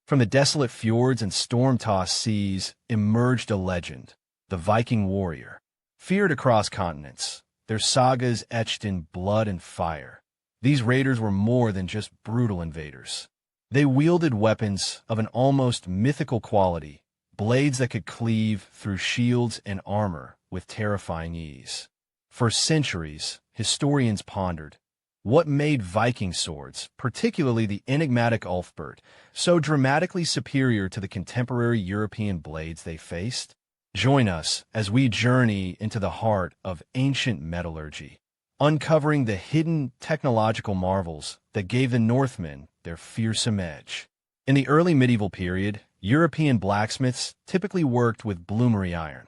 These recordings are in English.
From the desolate fjords and storm-tossed seas emerged a legend, the Viking warrior. Feared across continents, their sagas etched in blood and fire. These raiders were more than just brutal invaders. They wielded weapons of an almost mythical quality, blades that could cleave through shields and armor with terrifying ease. For centuries, historians pondered, what made Viking swords, particularly the enigmatic Ulfberht, so dramatically superior to the contemporary European blades they faced? Join us as we journey into the heart of ancient metallurgy, uncovering the hidden technological marvels that gave the Northmen their fearsome edge. In the early medieval period, European blacksmiths typically worked with bloomery iron,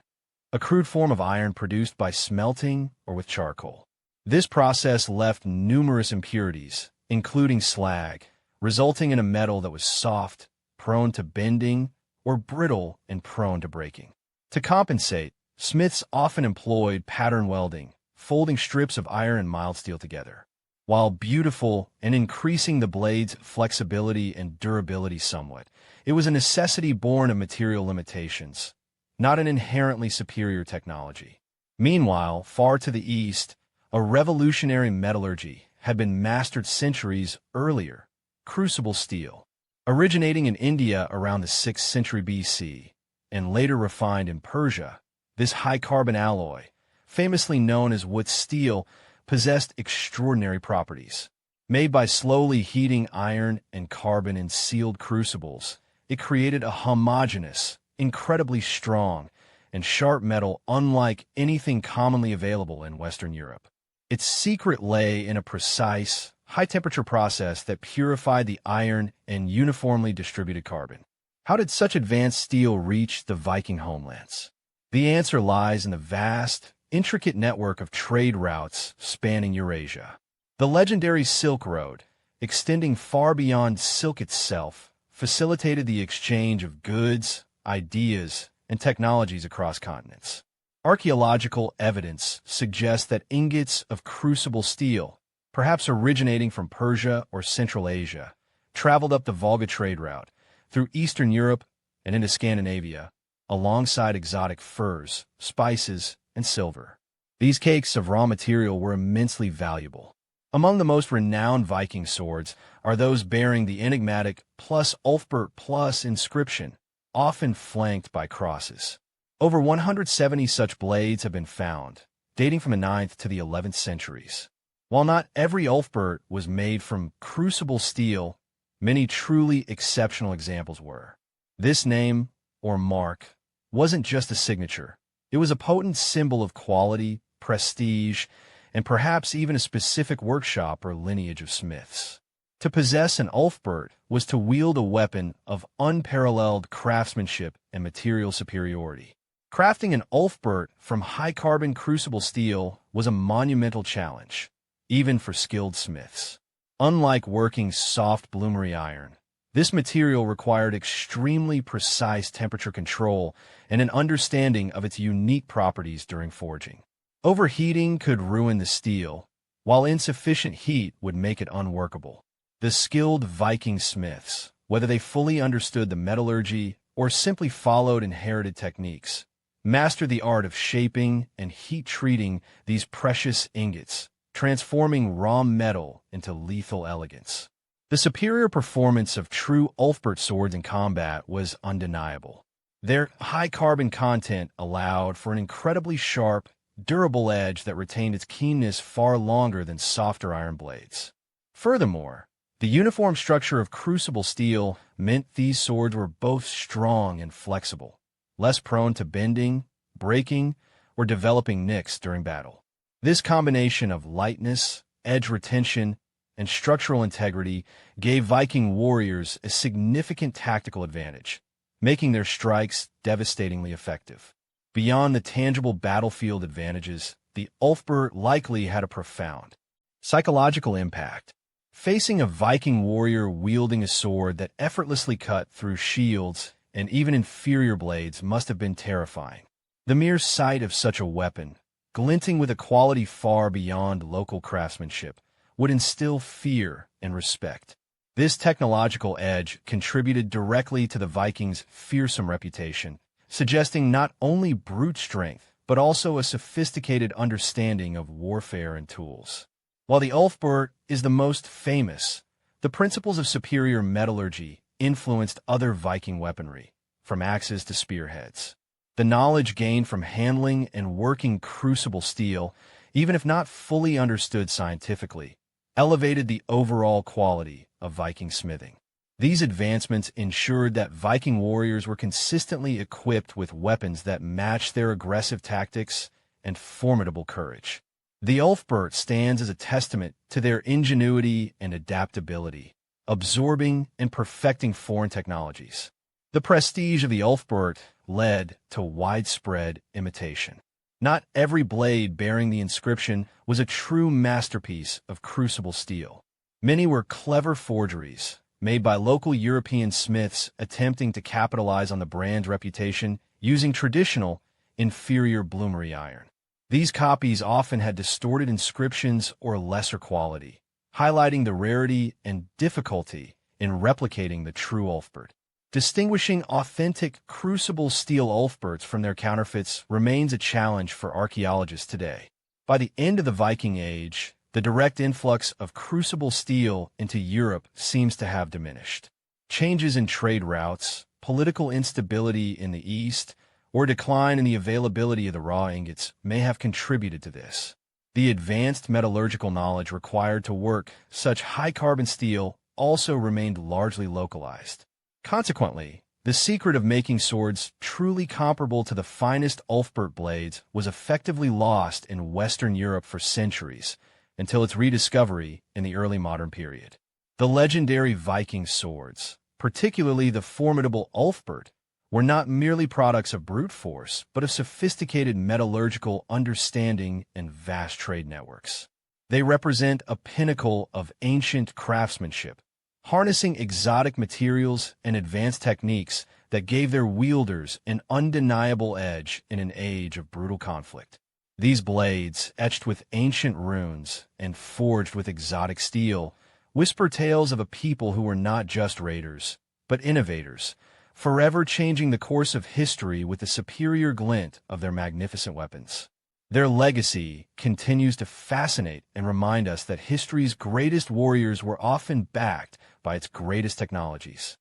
a crude form of iron produced by smelting or with charcoal. This process left numerous impurities, including slag, resulting in a metal that was soft, prone to bending, or brittle and prone to breaking. To compensate, smiths often employed pattern welding, folding strips of iron and mild steel together. While beautiful and increasing the blade's flexibility and durability somewhat, it was a necessity born of material limitations, not an inherently superior technology. Meanwhile, far to the east, a revolutionary metallurgy had been mastered centuries earlier, crucible steel. Originating in India around the 6th century BC and later refined in Persia, this high-carbon alloy, famously known as wood steel, possessed extraordinary properties. Made by slowly heating iron and carbon in sealed crucibles, it created a homogeneous, incredibly strong, and sharp metal unlike anything commonly available in Western Europe. Its secret lay in a precise, high-temperature process that purified the iron and uniformly distributed carbon. How did such advanced steel reach the Viking homelands? The answer lies in the vast, intricate network of trade routes spanning Eurasia. The legendary Silk Road, extending far beyond silk itself, facilitated the exchange of goods, ideas, and technologies across continents. Archaeological evidence suggests that ingots of crucible steel, perhaps originating from Persia or Central Asia, traveled up the Volga trade route, through Eastern Europe and into Scandinavia, alongside exotic furs, spices, and silver. These cakes of raw material were immensely valuable. Among the most renowned Viking swords are those bearing the enigmatic plus Ulfberht plus inscription, often flanked by crosses. Over 170 such blades have been found, dating from the 9th to the 11th centuries. While not every Ulfberht was made from crucible steel, many truly exceptional examples were. This name, or mark, wasn't just a signature. It was a potent symbol of quality, prestige, and perhaps even a specific workshop or lineage of smiths. To possess an Ulfberht was to wield a weapon of unparalleled craftsmanship and material superiority. Crafting an Ulfberht from high-carbon crucible steel was a monumental challenge, even for skilled smiths. Unlike working soft bloomery iron, this material required extremely precise temperature control and an understanding of its unique properties during forging. Overheating could ruin the steel, while insufficient heat would make it unworkable. The skilled Viking smiths, whether they fully understood the metallurgy or simply followed inherited techniques, mastered the art of shaping and heat-treating these precious ingots, transforming raw metal into lethal elegance. The superior performance of true Ulfberht swords in combat was undeniable. Their high carbon content allowed for an incredibly sharp, durable edge that retained its keenness far longer than softer iron blades. Furthermore, the uniform structure of crucible steel meant these swords were both strong and flexible, less prone to bending, breaking, or developing nicks during battle. This combination of lightness, edge retention, and structural integrity gave Viking warriors a significant tactical advantage, making their strikes devastatingly effective. Beyond the tangible battlefield advantages, the Ulfberht likely had a profound psychological impact. Facing a Viking warrior wielding a sword that effortlessly cut through shields and even inferior blades must have been terrifying. The mere sight of such a weapon, glinting with a quality far beyond local craftsmanship, would instill fear and respect. This technological edge contributed directly to the Vikings' fearsome reputation, suggesting not only brute strength, but also a sophisticated understanding of warfare and tools. While the Ulfberht is the most famous, the principles of superior metallurgy influenced other Viking weaponry, from axes to spearheads. The knowledge gained from handling and working crucible steel, even if not fully understood scientifically, elevated the overall quality of Viking smithing. These advancements ensured that Viking warriors were consistently equipped with weapons that matched their aggressive tactics and formidable courage. The Ulfberht stands as a testament to their ingenuity and adaptability, absorbing and perfecting foreign technologies. The prestige of the Ulfberht led to widespread imitation. Not every blade bearing the inscription was a true masterpiece of crucible steel. Many were clever forgeries, made by local European smiths attempting to capitalize on the brand's reputation using traditional, inferior bloomery iron. These copies often had distorted inscriptions or lesser quality, highlighting the rarity and difficulty in replicating the true Ulfberht. Distinguishing authentic crucible steel Ulfberts from their counterfeits remains a challenge for archaeologists today. By the end of the Viking Age, the direct influx of crucible steel into Europe seems to have diminished. Changes in trade routes, political instability in the East, or decline in the availability of the raw ingots may have contributed to this. The advanced metallurgical knowledge required to work such high-carbon steel also remained largely localized. Consequently, the secret of making swords truly comparable to the finest Ulfberht blades was effectively lost in Western Europe for centuries, until its rediscovery in the early modern period. The legendary Viking swords, particularly the formidable Ulfberht, were not merely products of brute force, but of sophisticated metallurgical understanding and vast trade networks. They represent a pinnacle of ancient craftsmanship, harnessing exotic materials and advanced techniques that gave their wielders an undeniable edge in an age of brutal conflict. These blades, etched with ancient runes and forged with exotic steel, whisper tales of a people who were not just raiders, but innovators, forever changing the course of history with the superior glint of their magnificent weapons. Their legacy continues to fascinate and remind us that history's greatest warriors were often backed by its greatest technologies.